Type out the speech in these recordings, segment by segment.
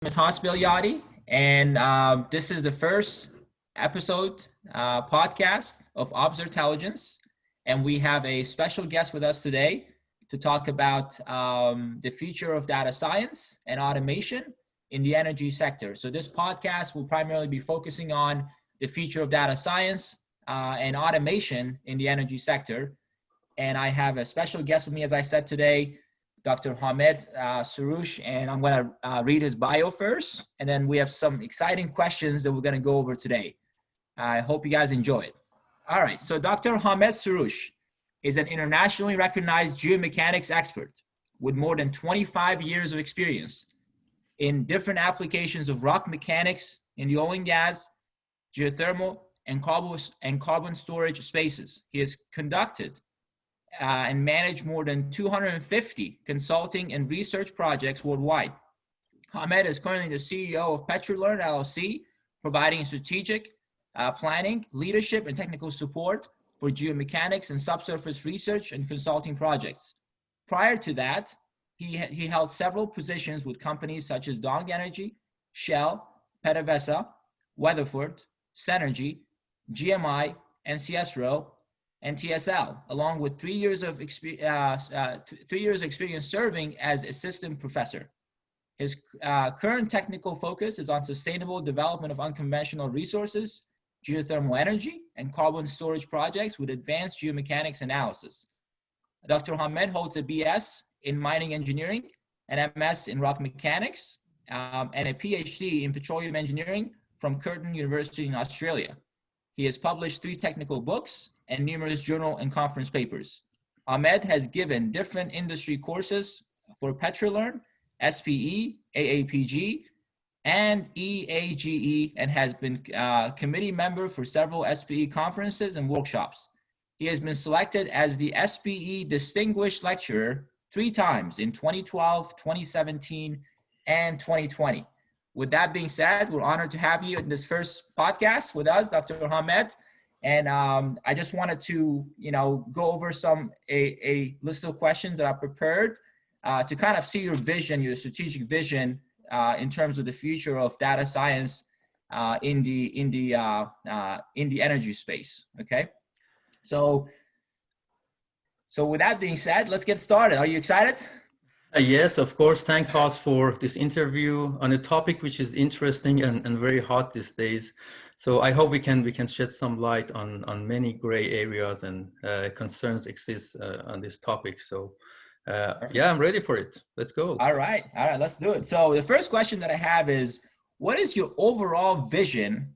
Is Belyady, and this is the first episode podcast of Obsertelligence, and we have a special guest with us today to talk about the future of data science and automation in the energy sector. So this podcast will primarily be focusing on the future of data science and automation in the energy sector. And I have a special guest with me, as I said today, Dr. Hamed Soroush, and I'm going to read his bio first, and then we have some exciting questions that we're going to go over today. I hope you guys enjoy it. All right, so Dr. Hamed Soroush is an internationally recognized geomechanics expert with more than 25 years of experience in different applications of rock mechanics in the oil and gas, geothermal, and carbon storage spaces. He has conducted and managed more than 250 consulting and research projects worldwide. Hamed is currently the CEO of Petrolern LLC, providing strategic planning, leadership, and technical support for geomechanics and subsurface research and consulting projects. Prior to that, he held several positions with companies such as Dong Energy, Shell, PDVSA, Weatherford, Synergy, GMI, NCSRO, and TSL, along with 3 years of experience serving as assistant professor. His current technical focus is on sustainable development of unconventional resources, geothermal energy, and carbon storage projects with advanced geomechanics analysis. Dr. Hamed holds a BS in mining engineering, an MS in rock mechanics, and a PhD in petroleum engineering from Curtin University in Australia. He has published 3 technical books and numerous journal and conference papers. Hamed has given different industry courses for Petrolern, SPE, AAPG, and EAGE, and has been committee member for several SPE conferences and workshops. He has been selected as the SPE Distinguished Lecturer 3 times in 2012, 2017, and 2020. With that being said, we're honored to have you in this first podcast with us, Dr. Hamed. And I just wanted to, go over a list of questions that I prepared to kind of see your vision, your strategic vision in terms of the future of data science in the energy space. Okay, so with that being said, let's get started. Are you excited? Yes, of course. Thanks, Haas, for this interview on a topic which is interesting and very hot these days. So I hope we can shed some light on many gray areas and concerns exist on this topic. So yeah, I'm ready for it. Let's go. All right, let's do it. So the first question that I have is, what is your overall vision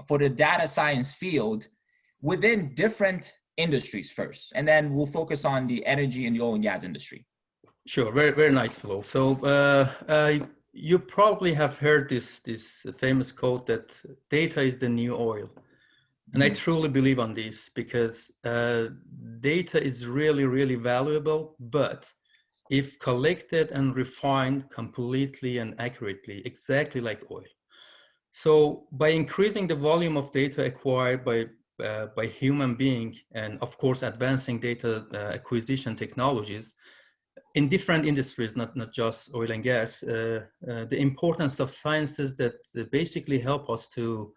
for the data science field within different industries first? And then we'll focus on the energy and the oil and gas industry. Sure, very nice, Flo. So you probably have heard this famous quote that data is the new oil. And I truly believe on this because data is really, really valuable, but if collected and refined completely and accurately, exactly like oil. So by increasing the volume of data acquired by human being, and of course, advancing data acquisition technologies, in different industries, not just oil and gas, the importance of sciences that basically help us to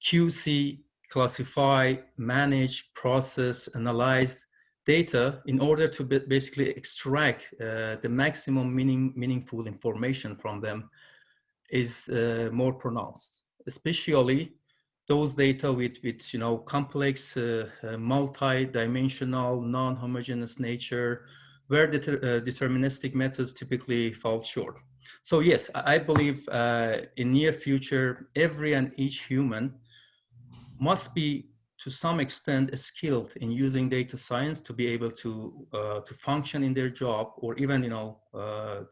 QC, classify, manage, process, analyze data in order to basically extract the maximum meaningful information from them is more pronounced, especially those data with complex, multi-dimensional, non-homogeneous nature, where deterministic methods typically fall short. So yes, I believe in near future, every and each human must be to some extent skilled in using data science to be able to function in their job or even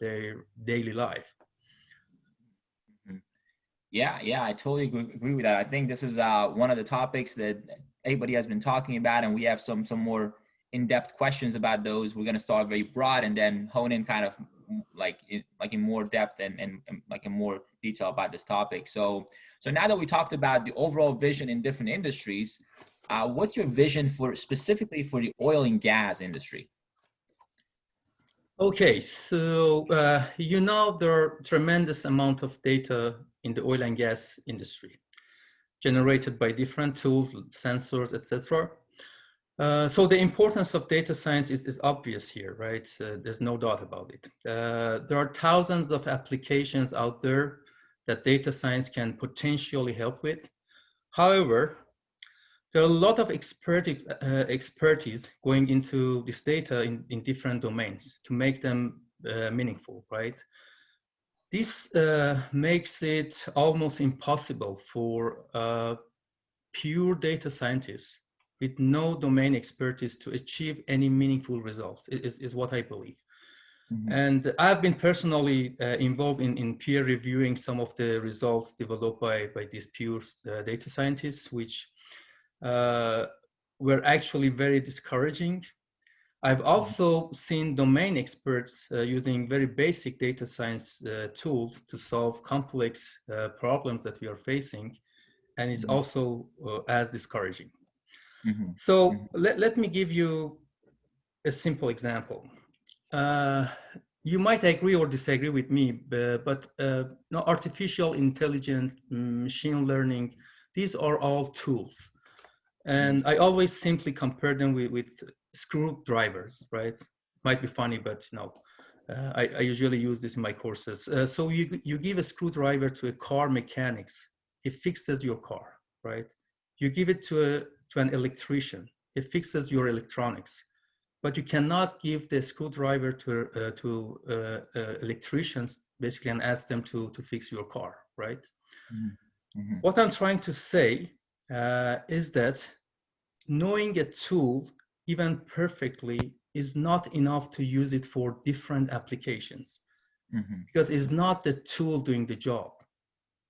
their daily life. Yeah, I totally agree with that. I think this is one of the topics that everybody has been talking about, and we have some more in-depth questions about those. We're going to start very broad and then hone in kind of like in more depth and like in more detail about this topic. So now that we talked about the overall vision in different industries, what's your vision for specifically for the oil and gas industry? Okay, so there are tremendous amount of data in the oil and gas industry generated by different tools, sensors, etc. So the importance of data science is obvious here, right? There's no doubt about it. There are thousands of applications out there that data science can potentially help with. However, there are a lot of expertise going into this data in different domains to make them meaningful, right? This makes it almost impossible for pure data scientists with no domain expertise to achieve any meaningful results, is what I believe. Mm-hmm. And I've been personally involved in peer reviewing some of the results developed by these pure data scientists, which were actually very discouraging. I've also seen domain experts using very basic data science tools to solve complex problems that we are facing, and it's also as discouraging. Mm-hmm. So mm-hmm. Let me give you a simple example. You might agree or disagree with me, but artificial intelligence, machine learning, these are all tools. And I always simply compare them with screwdrivers, right? Might be funny, but I usually use this in my courses. So you give a screwdriver to a car mechanics, he fixes your car, right? You give it to an electrician, he fixes your electronics. But you cannot give the screwdriver to electricians basically and ask them to fix your car, right? Mm-hmm. What I'm trying to say is that knowing a tool even perfectly is not enough to use it for different applications, because it's not the tool doing the job.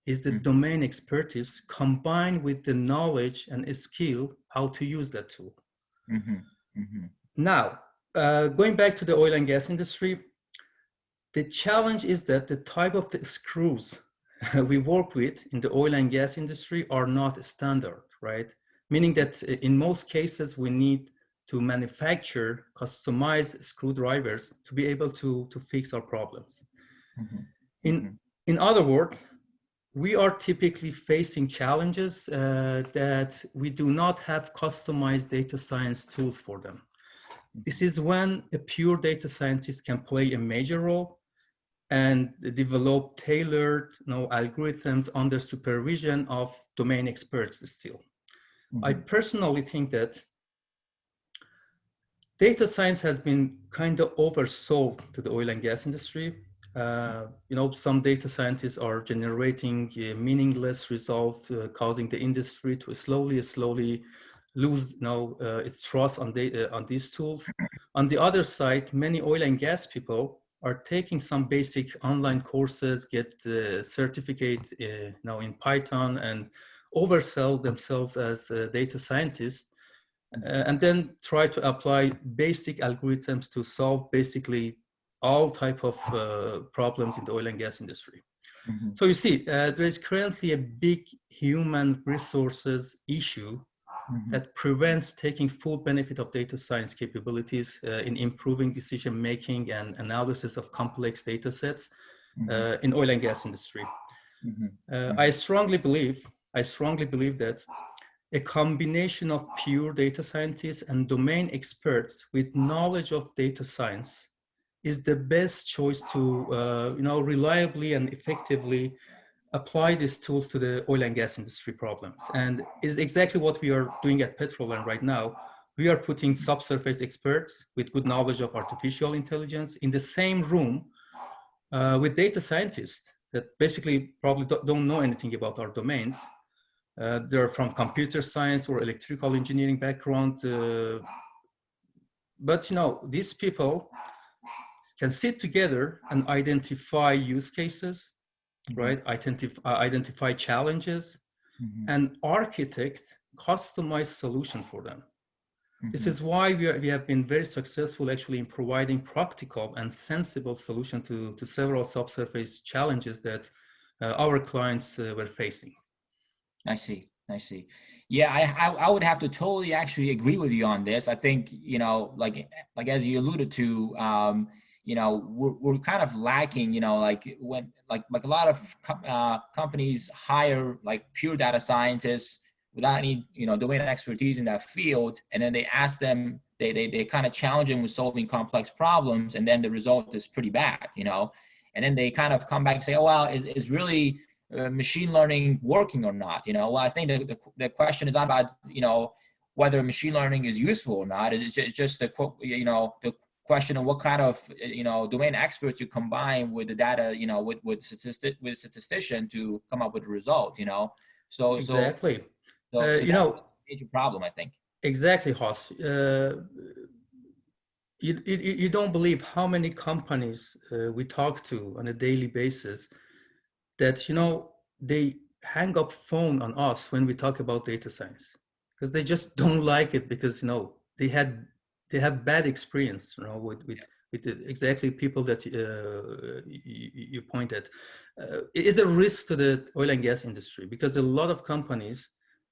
It's the domain expertise combined with the knowledge and skill how to use that tool. Now, going back to the oil and gas industry, the challenge is that the type of the screws we work with in the oil and gas industry are not standard, right? Meaning that in most cases, we need to manufacture customized screwdrivers to be able to fix our problems. In other words, we are typically facing challenges that we do not have customized data science tools for them. This is when a pure data scientist can play a major role and develop tailored algorithms under supervision of domain experts still. I personally think that data science has been kind of oversold to the oil and gas industry. Some data scientists are generating meaningless results, causing the industry to slowly lose its trust on these tools. On the other side, many oil and gas people are taking some basic online courses, get certificate in Python, and oversell themselves as data scientists, and then try to apply basic algorithms to solve basically all type of problems in the oil and gas industry. So you see, there is currently a big human resources issue that prevents taking full benefit of data science capabilities in improving decision making and analysis of complex data sets in oil and gas industry. I strongly believe that a combination of pure data scientists and domain experts with knowledge of data science is the best choice to reliably and effectively apply these tools to the oil and gas industry problems. And is exactly what we are doing at Petrolern right now. We are putting subsurface experts with good knowledge of artificial intelligence in the same room with data scientists that basically probably don't know anything about our domains. They're from computer science or electrical engineering background. But these people can sit together and identify use cases, right? Identify challenges and architect customized solution for them. This is why we have been very successful actually in providing practical and sensible solution to several subsurface challenges that our clients were facing. I see. Yeah, I would have to totally actually agree with you on this. I think, like as you alluded to, we're kind of lacking, like when like a lot of companies hire like pure data scientists without any domain expertise in that field, and then they ask them, they kind of challenge them with solving complex problems, and then the result is pretty bad, and then they kind of come back and say, oh well, is really machine learning working or not? Well, I think the question is not about whether machine learning is useful or not. It's just the the question of what kind of domain experts you combine with the data, with statistician to come up with a result. So Exactly. that's You a know, major problem, I think. exactly, Hoss. You don't believe how many companies we talk to on a daily basis that they hang up phone on us when we talk about data science because they just don't like it because they have bad experience with exactly people that you pointed. It is a risk to the oil and gas industry because a lot of companies,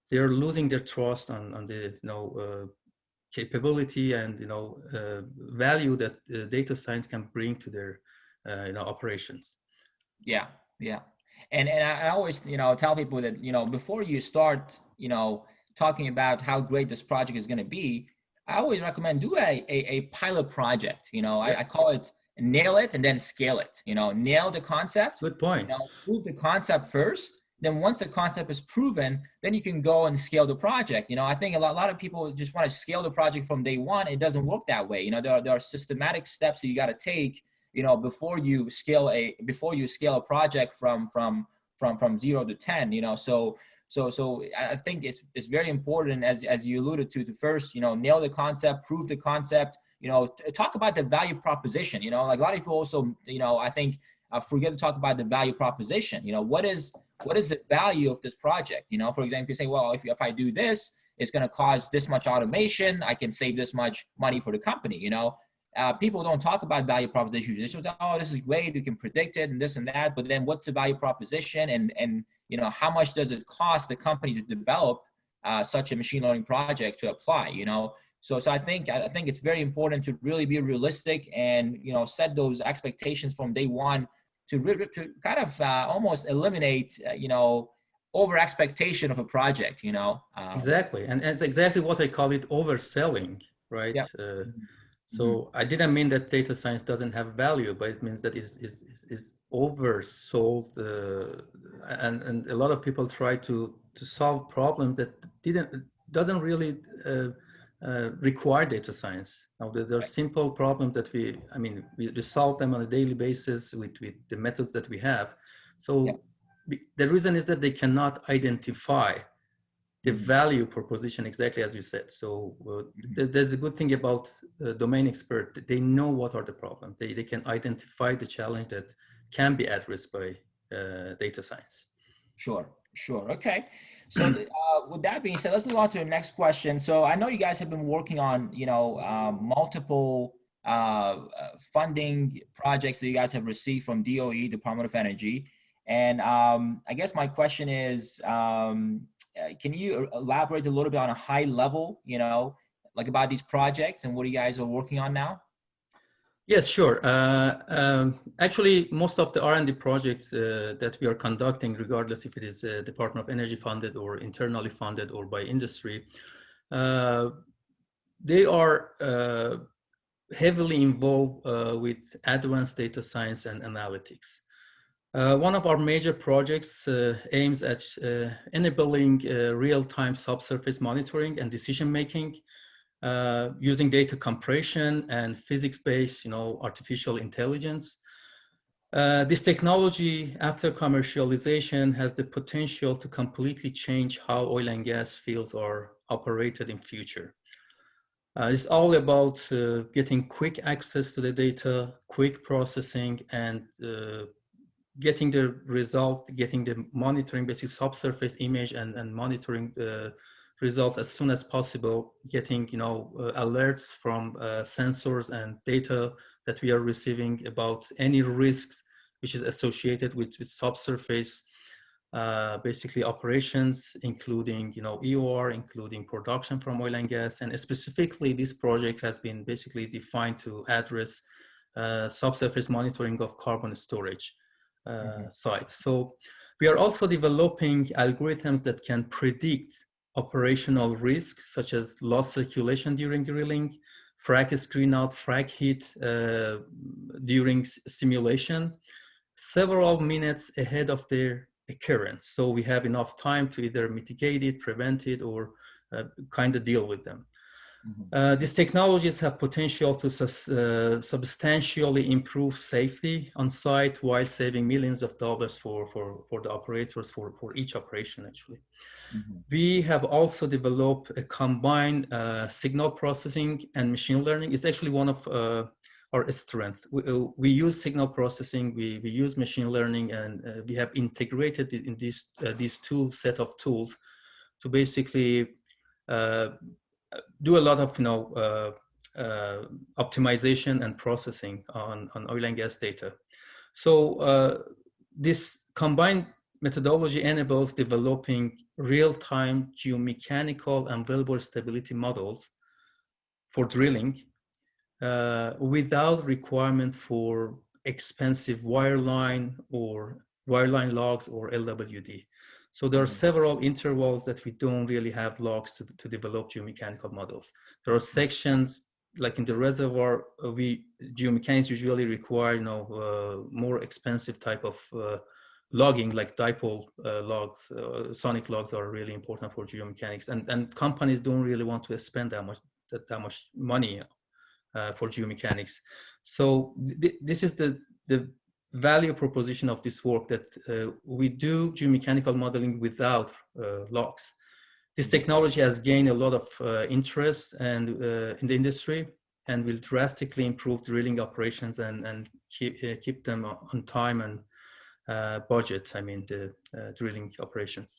they're losing their trust on the capability and value that data science can bring to their operations. Yeah, yeah. And I always, tell people that, before you start, talking about how great this project is going to be, I always recommend do a pilot project. Yeah. I call it nail it and then scale it. Nail the concept, Good point. prove the concept first. Then once the concept is proven, then you can go and scale the project. I think a lot of people just want to scale the project from day one. It doesn't work that way. There are systematic steps that you got to take before you scale a project from 0 to 10. So I think it's very important, as you alluded to first nail the concept, prove the concept, talk about the value proposition. Like a lot of people also I think forget to talk about the value proposition. What is the value of this project? For example, you say, well, if I do this, it's going to cause this much automation, I can save this much money for the company. People don't talk about value proposition. They say, oh, this is great, you can predict it and this and that, but then what's the value proposition, and how much does it cost the company to develop such a machine learning project to apply? So I think it's very important to really be realistic and set those expectations from day one to kind of almost eliminate over expectation of a project. Exactly, and it's exactly what I call it, overselling, right? Yeah. So I didn't mean that data science doesn't have value, but it means that is oversold, and a lot of people try to solve problems that doesn't really require data science. Now there are simple problems that we solve them on a daily basis with the methods that we have. So the reason is that they cannot identify the value proposition exactly as you said. So there's a good thing about domain expert. They know what are the problems. They can identify the challenge that can be addressed by data science. Sure. Okay. So with that being said, let's move on to the next question. So I know you guys have been working on, multiple funding projects that you guys have received from DOE, Department of Energy. And I guess my question is, can you elaborate a little bit on a high level, like about these projects and what you guys are working on now? Yes, sure. Actually, most of the R&D projects that we are conducting, regardless if it is Department of Energy funded or internally funded or by industry, they are heavily involved with advanced data science and analytics. One of our major projects aims at enabling real-time subsurface monitoring and decision-making using data compression and physics-based, artificial intelligence. This technology, after commercialization, has the potential to completely change how oil and gas fields are operated in future. It's all about getting quick access to the data, quick processing, and getting the result, getting the monitoring, basically subsurface image and monitoring results as soon as possible, getting alerts from sensors and data that we are receiving about any risks which is associated with subsurface basically operations, including EOR, including production from oil and gas. And specifically, this project has been basically defined to address subsurface monitoring of carbon storage sites. So we are also developing algorithms that can predict operational risks, such as lost circulation during drilling, frac screen out, frac hit during stimulation, several minutes ahead of their occurrence. So we have enough time to either mitigate it, prevent it, or kind of deal with them. These technologies have potential to substantially improve safety on site while saving millions of dollars for the operators for each operation, actually. We have also developed a combined signal processing and machine learning. It's actually one of our strengths. We use signal processing, we use machine learning, and we have integrated it in these two set of tools to basically do a lot of optimization and processing on oil and gas data. So this combined methodology enables developing real-time geomechanical and wellbore stability models for drilling without requirement for expensive wireline logs or LWD. So there are several intervals that we don't really have logs to develop geomechanical models. There are sections like in the reservoir, geomechanics usually require more expensive type of logging, like dipole logs. Sonic logs are really important for geomechanics, and companies don't really want to spend that much money for geomechanics. So this is the value proposition of this work, that we do geomechanical modeling without logs. This technology has gained a lot of interest and in the industry, and will drastically improve drilling operations and keep them on time and budget. I mean, the drilling operations.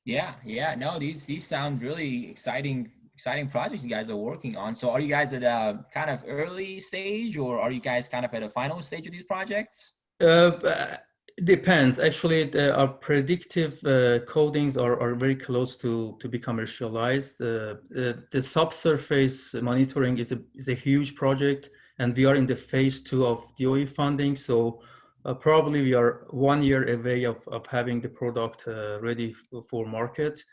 Yeah. No, these sound really exciting projects you guys are working on. So are you guys at a kind of early stage, or are you guys kind of at a final stage of these projects? Depends. Actually, our predictive codings are very close to be commercialized. The subsurface monitoring is a huge project, and we are in the phase 2 of DOE funding. So probably we are 1 year away of having the product ready for market.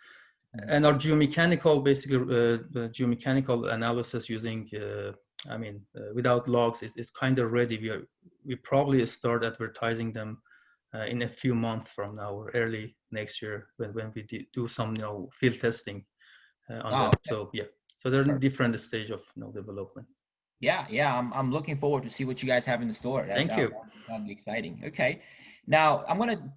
And our geomechanical, basically, geomechanical analysis using, without logs is kind of ready. We probably start advertising them in a few months from now, or early next year when we do some field testing on them. Okay. So yeah, so they're in different stage of development. Yeah. I'm looking forward to see what you guys have in the store. Thank you. That'll be exciting. Okay, now I'm gonna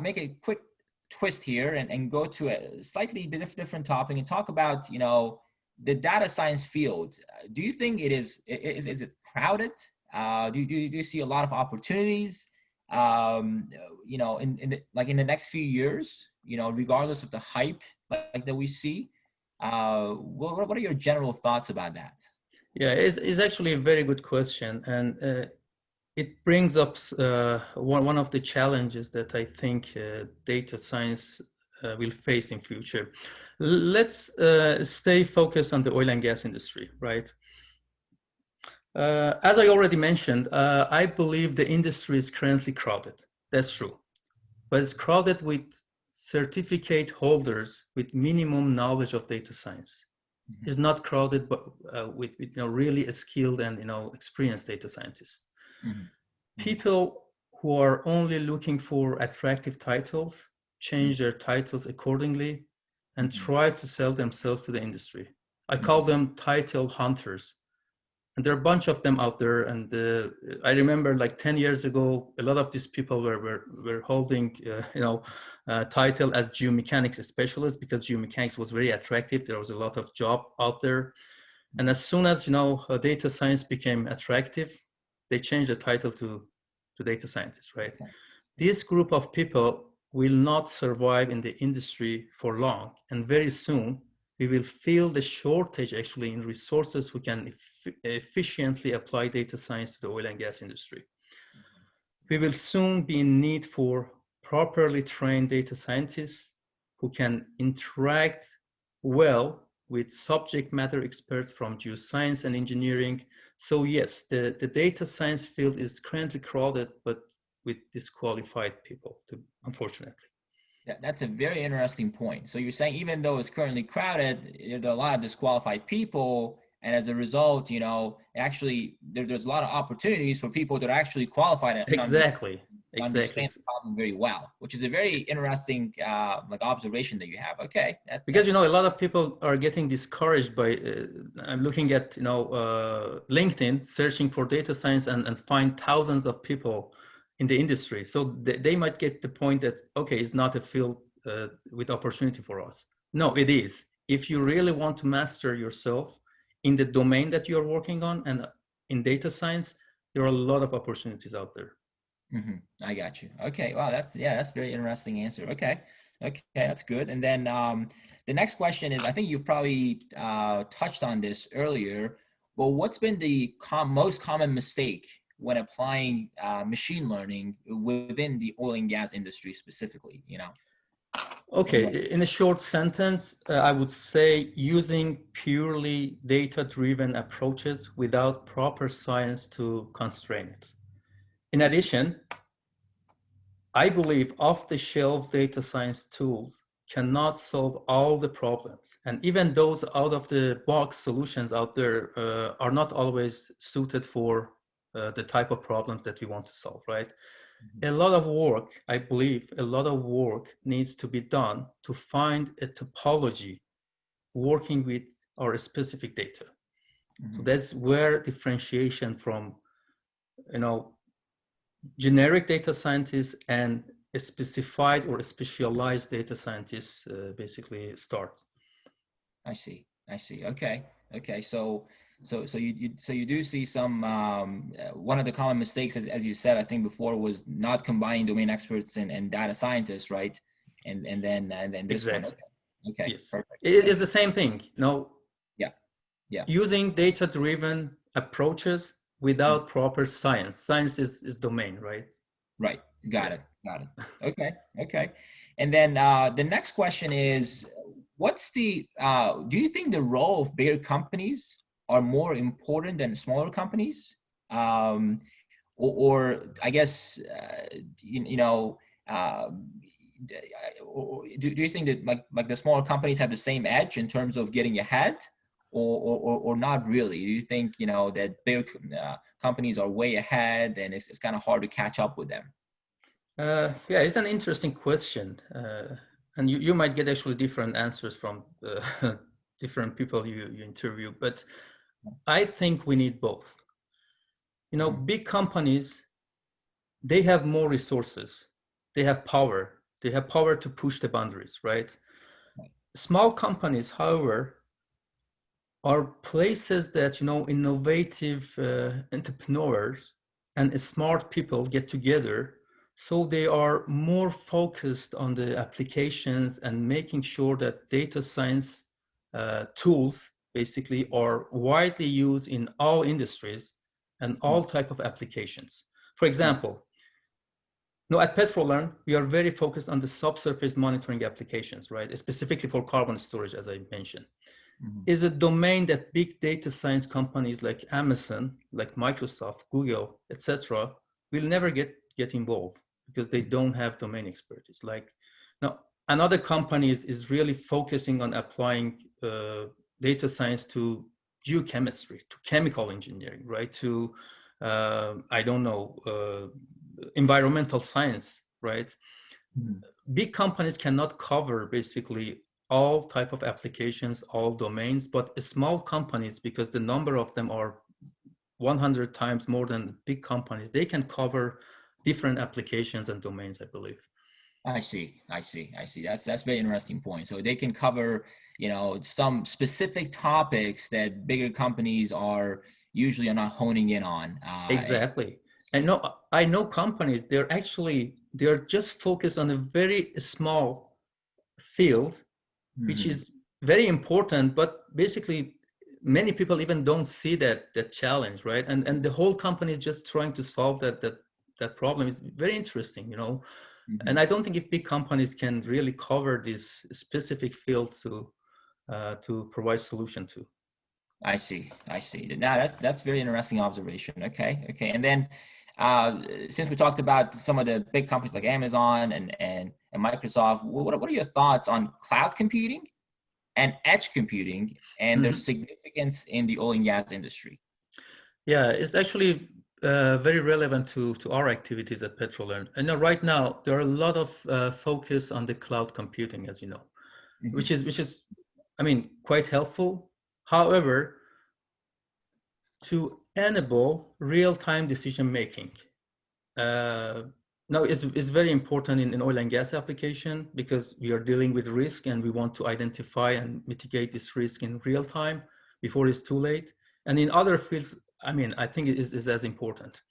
make a quick twist here and go to a slightly different topic and talk about the data science field. Do you think is it crowded? Do you see a lot of opportunities in the next few years, regardless of the hype like that we see? What are your general thoughts about that? Yeah, it's actually a very good question, and it brings up one of the challenges that I think data science will face in future. Let's stay focused on the oil and gas industry, right? As I already mentioned, I believe the industry is currently crowded. That's true, but it's crowded with certificate holders with minimum knowledge of data science. It's not crowded, but with really skilled and experienced data scientists. People who are only looking for attractive titles change their titles accordingly and try to sell themselves to the industry. I call them title hunters. And there are a bunch of them out there. And I remember like 10 years ago, a lot of these people were holding, title as geomechanics specialists, because geomechanics was very attractive. There was a lot of job out there. And as soon as, data science became attractive, they changed the title to data scientists, right? Okay. This group of people will not survive in the industry for long. And very soon, we will feel the shortage actually in resources who can efficiently apply data science to the oil and gas industry. We will soon be in need for properly trained data scientists who can interact well with subject matter experts from geoscience and engineering So yes, the data science field is currently crowded, but with disqualified people, unfortunately. That's a very interesting point. So you're saying even though it's currently crowded, there are a lot of disqualified people, and as a result, actually there's a lot of opportunities for people that are actually qualified and Exactly. understand the problem very well, which is a very interesting like observation that you have. Okay, because a lot of people are getting discouraged by I'm looking at LinkedIn, searching for data science and find thousands of people in the industry. So they might get the point that, okay, it's not a field with opportunity for us. No, it is. If you really want to master yourself in the domain that you're working on and in data science, there are a lot of opportunities out there. I got you. Okay. Wow. That's a very interesting answer. Okay. That's good. And then the next question is, I think you've probably touched on this earlier. Well, what's been the most common mistake when applying machine learning within the oil and gas industry specifically? Okay, in a short sentence, I would say using purely data-driven approaches without proper science to constrain it. In addition, I believe off-the-shelf data science tools cannot solve all the problems. And even those out-of-the-box solutions out there are not always suited for the type of problems that we want to solve, right? A lot of work, I believe, needs to be done to find a topology working with our specific data. So that's where differentiation from, generic data scientists and a specified or a specialized data scientists basically start. I see. Okay. So you do see some one of the common mistakes, as you said, I think before, was not combining domain experts and data scientists, right? And then this exactly. one. Okay. Yes. Perfect. It is the same thing. Yeah. Using data-driven approaches without proper science. Science is domain, right? Right. Got it. Okay. And then the next question is, do you think the role of bigger companies are more important than smaller companies? Or I guess, do you think that like the smaller companies have the same edge in terms of getting ahead, or not really? Do you think, that big companies are way ahead and it's kind of hard to catch up with them? Yeah, it's an interesting question. And you might get actually different answers from different people you interview, but I think we need both. Big companies, they have more resources, they have power to push the boundaries, right? Small companies, however, are places that innovative entrepreneurs and smart people get together. So they are more focused on the applications and making sure that data science tools basically are widely used in all industries and all type of applications. For example, at Petrolern, we are very focused on the subsurface monitoring applications, right? Specifically for carbon storage, as I mentioned. Is a domain that big data science companies like Amazon, like Microsoft, Google, etc., will never get involved because they don't have domain expertise. Now, another company is really focusing on applying data science to geochemistry, to chemical engineering, right? To environmental science, right? Big companies cannot cover basically all type of applications, all domains, but small companies, because the number of them are 100 times more than big companies, they can cover different applications and domains, I believe. I see. That's very interesting point. So they can cover, some specific topics that bigger companies are usually not honing in on. Exactly. I know companies, they're just focused on a very small field, which is very important, but basically many people even don't see that challenge, right? And the whole company is just trying to solve that problem. Is very interesting, And I don't think if big companies can really cover these specific fields to provide solution to. I see. I see. Now that's very interesting observation. Okay. Okay. And then since we talked about some of the big companies like Amazon and Microsoft, what are your thoughts on cloud computing and edge computing and their Mhm. significance in the oil and gas industry? Yeah, it's actually very relevant to our activities at Petrolern. And right now there are a lot of focus on the cloud computing, as you know, Hmm. which is, I mean, quite helpful. However, to enable real-time decision making, uh, now is very important in oil and gas application because we are dealing with risk and we want to identify and mitigate this risk in real time before it's too late. And in other fields, I mean, I think it is as important.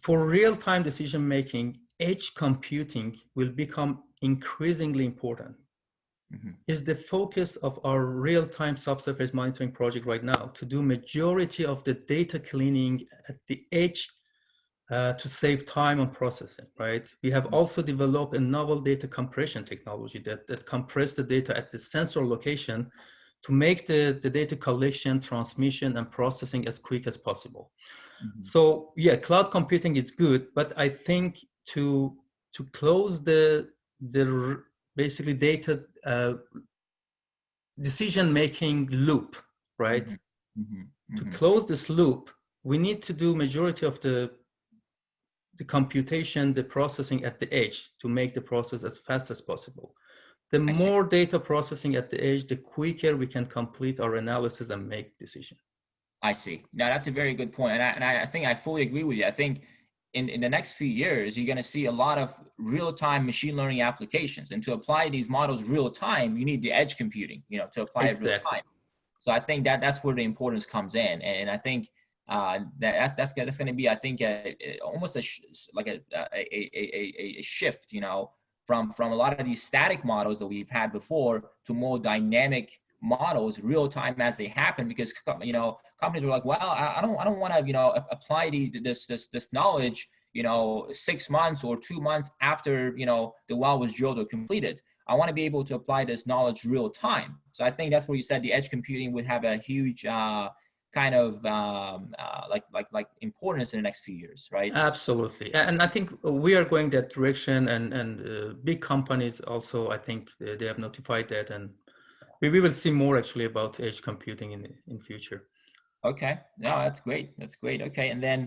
For real-time decision making, edge computing will become increasingly important. Hmm. Is the focus of our real-time subsurface monitoring project right now to do majority of the data cleaning at the edge to save time on processing, right? We have also developed a novel data compression technology that compress the data at the sensor location to make the data collection, transmission, and processing as quick as possible. Hmm. So yeah, cloud computing is good, but I think to close the basically data decision making loop, right? Hmm. Hmm. To Hmm. close this loop, we need to do majority of the computation, the processing at the edge to make the process as fast as possible. The I see. more data processing at the edge, the quicker we can complete our analysis and make decision. I see. Now that's a very good point, and I think I fully agree with you. I think in the next few years, you're going to see a lot of real-time machine learning applications, and to apply these models real time, you need the edge computing, to apply it real Exactly. time. So I think that's where the importance comes in, and I think that's going to be, I think, almost like a shift, from a lot of these static models that we've had before to more dynamic models real time as they happen, because companies were like, well, I don't want to apply this knowledge 6 months or 2 months after the well was drilled or completed. I want to be able to apply this knowledge real time. So I think that's where you said the edge computing would have a huge kind of like importance in the next few years, right? Absolutely. And I think we are going that direction, and big companies also, I think they have notified that, and we will see more actually about edge computing in future. Okay, no, that's great. That's great. Okay, and then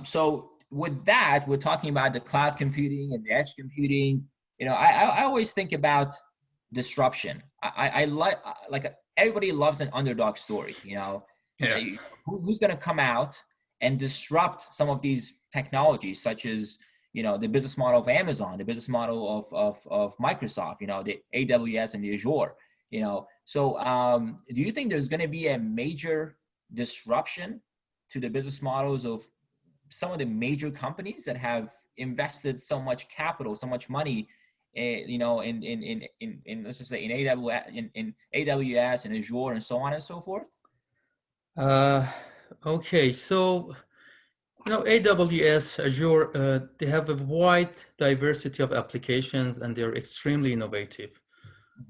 so with that, we're talking about the cloud computing and the edge computing. I always think about disruption. I like everybody loves an underdog story. Yeah. Who's going to come out and disrupt some of these technologies, such as the business model of Amazon, the business model of Microsoft, the AWS and the Azure. So do you think there's going to be a major disruption to the business models of some of the major companies that have invested so much capital, so much money, in let's just say in AWS and Azure and so on and so forth? Uh, okay, so AWS, Azure, they have a wide diversity of applications and they're extremely innovative.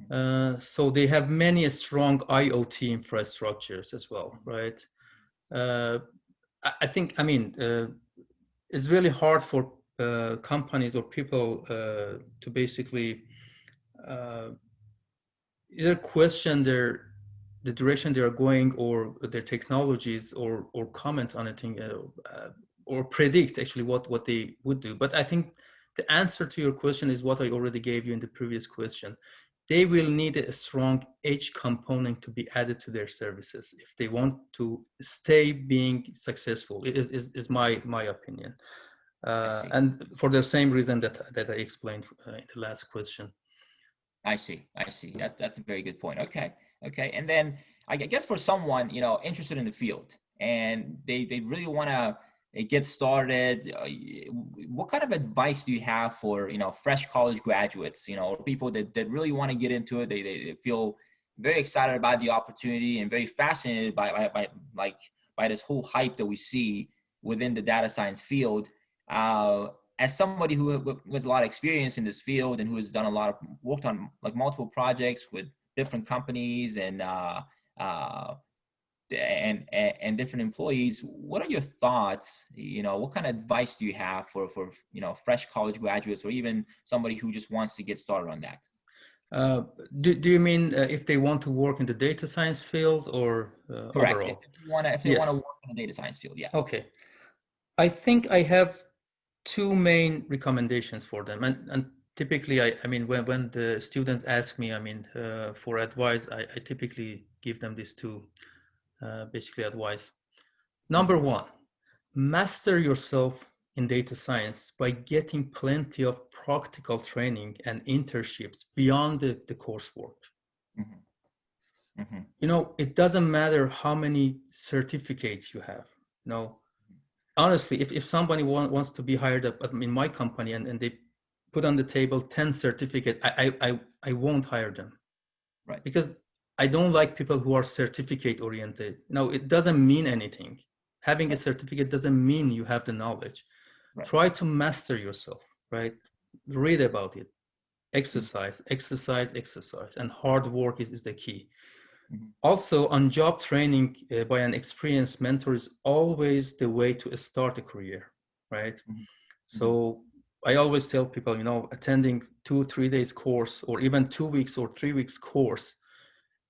Mhm. So they have many strong IoT infrastructures as well, right? Uh, I think, I mean, it's really hard for companies or people to basically uh, either question the direction they are going or their technologies or comment on anything or predict actually what they would do. But I think the answer to your question is what I already gave you in the previous question. They will need a strong edge component to be added to their services if they want to stay being successful. It is my opinion, I see. and for the same reason that I explained in the last question. I see. I see. That's a very good point. Okay. Okay. And then I guess for someone, interested in the field and they really want to get started, what kind of advice do you have for, fresh college graduates, or people that really want to get into it? They feel very excited about the opportunity and very fascinated by this whole hype that we see within the data science field. As somebody who has a lot of experience in this field and who has done worked on like multiple projects with different companies and uh, and different employees. What are your thoughts? What kind of advice do you have for fresh college graduates, or even somebody who just wants to get started on that? Uh, do you mean if they want to work in the data science field or Correct. If overall? they want to Yes. work in the data science field, yeah. Okay. I think I have two main recommendations for them. And typically, I mean, when the students ask me, I mean, for advice, I typically give them these two basically advice. Number one, master yourself in data science by getting plenty of practical training and internships beyond the coursework. Mm-hmm. Mm-hmm. It doesn't matter how many certificates you have. Honestly, if somebody wants to be hired up in my company and they put on the table 10 certificate, I won't hire them. Right. Because I don't like people who are certificate oriented. It doesn't mean anything. Having a certificate doesn't mean you have the knowledge. Right. Try to master yourself, right? Read about it. Mm-hmm. Exercise. And hard work is the key. Mm-hmm. Also, on-job training by an experienced mentor is always the way to start a career, right? Mm-hmm. So I always tell people, attending 2-3 days course or even 2 weeks or 3 weeks course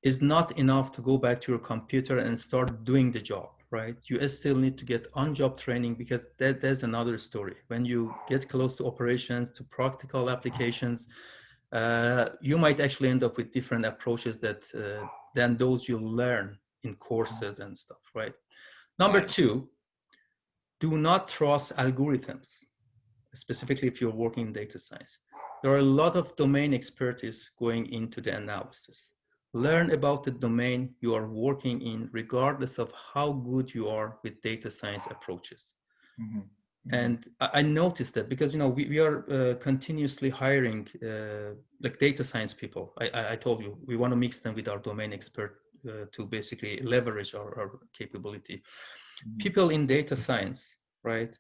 is not enough to go back to your computer and start doing the job, right? You still need to get on-job training, because there's another story. When you get close to operations, to practical applications, you might actually end up with different approaches than those you learn in courses and stuff, right? Number two, do not trust algorithms, specifically if you're working in data science. There are a lot of domain expertise going into the analysis. Learn about the domain you are working in, regardless of how good you are with data science approaches. Mm-hmm. Mm-hmm. And I noticed that because we are continuously hiring like data science people. I told you we want to mix them with our domain expert to basically leverage our capability. Mm-hmm. People in data science, right?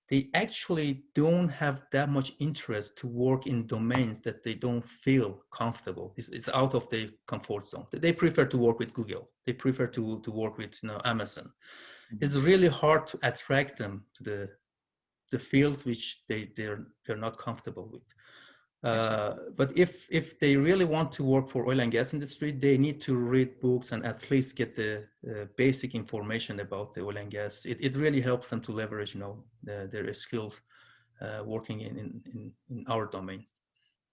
They actually don't have that much interest to work in domains that they don't feel comfortable. It's out of their comfort zone. They prefer to work with Google. They prefer to work with Amazon. Mm-hmm. It's really hard to attract them to the fields which they're not comfortable with. But if they really want to work for oil and gas industry, they need to read books and at least get the basic information about the oil and gas. It really helps them to leverage, their skills working in our domains.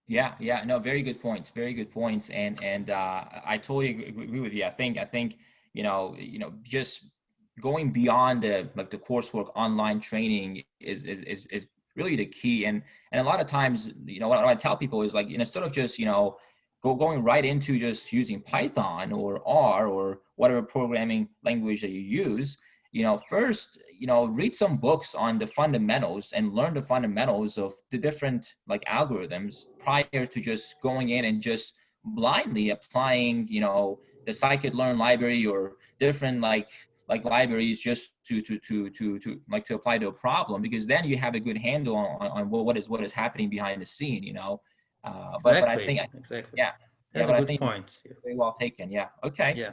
Yeah, no, very good points. Very good points, and I totally agree with you. I think just going beyond the coursework, online training is really the key. And a lot of times, what I tell people is, like, instead of just going right into just using Python or R or whatever programming language that you use, first, read some books on the fundamentals and learn the fundamentals of the different, like, algorithms prior to just going in and just blindly applying, the scikit-learn library or different, like libraries, just to apply to a problem, because then you have a good handle on what is happening behind the scene. But I think, Exactly. yeah, That's a but I good think point. very well taken. Yeah. Okay. Yeah.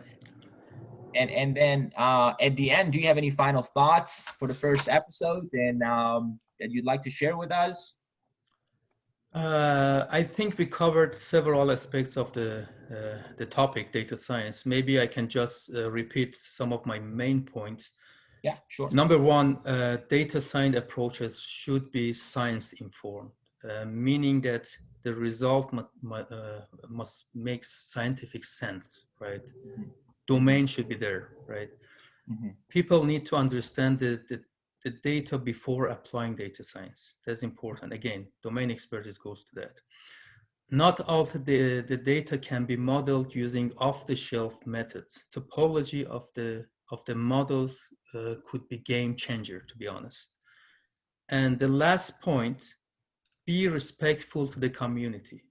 And then at the end, do you have any final thoughts for the first episode, and that you'd like to share with us? I think we covered several aspects of the topic, data science. Maybe I can just repeat some of my main points. Yeah, sure. Number one, data science approaches should be science informed, meaning that the result must make scientific sense, right? Mm-hmm. Domain should be there, right? Mm-hmm. People need to understand the data before applying data science. That's important. Again, domain expertise goes to that. Not all the data can be modeled using off-the-shelf methods. Topology of the models could be game changer, to be honest. And the last point, be respectful to the community.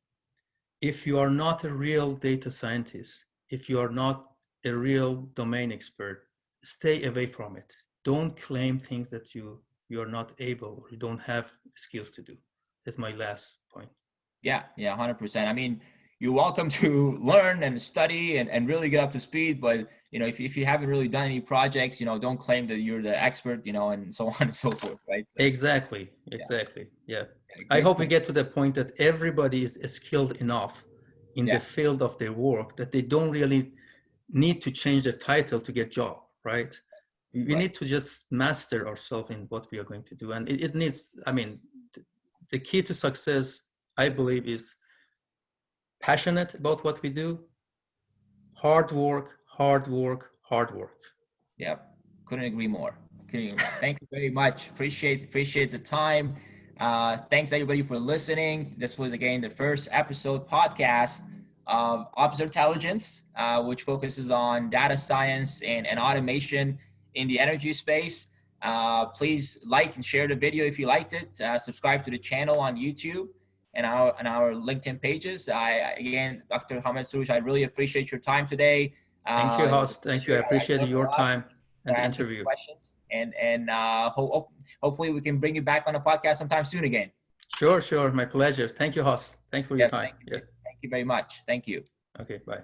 If you are not a real data scientist, if you are not a real domain expert, stay away from it. Don't claim things that you are not able or you don't have skills to do. That's my last point. Yeah, 100%. I mean, you're welcome to learn and study and really get up to speed. But, if you haven't really done any projects, don't claim that you're the expert, and so on and so forth, right? So, Exactly. yeah. Yeah. Yeah, I great hope we point. get to the point that everybody is skilled enough in the Yeah, field of their work that they don't really need to change the title to get job, right? We right. need to just master ourselves in what we are going to do. And it needs, the key to success, I believe, is passionate about what we do, hard work, hard work, hard work. Yeah, couldn't agree more. Thank you very much. Appreciate the time. Thanks everybody for listening. This was again the first episode podcast of Obsertelligence, which focuses on data science and automation in the energy space. Please like and share the video if you liked it. Subscribe to the channel on YouTube and our LinkedIn pages. Again, Dr. Hamed Soroush, I really appreciate your time today. Thank you, It was a host. Thank you. I pleasure. I appreciate learned a your lot time and for the asking interview. questions, and hopefully we can bring you back on the podcast sometime soon again. Sure. My pleasure. Thank you, host. Thank you for your Yes, time. Yeah. thank you very much. Thank you. Okay, bye.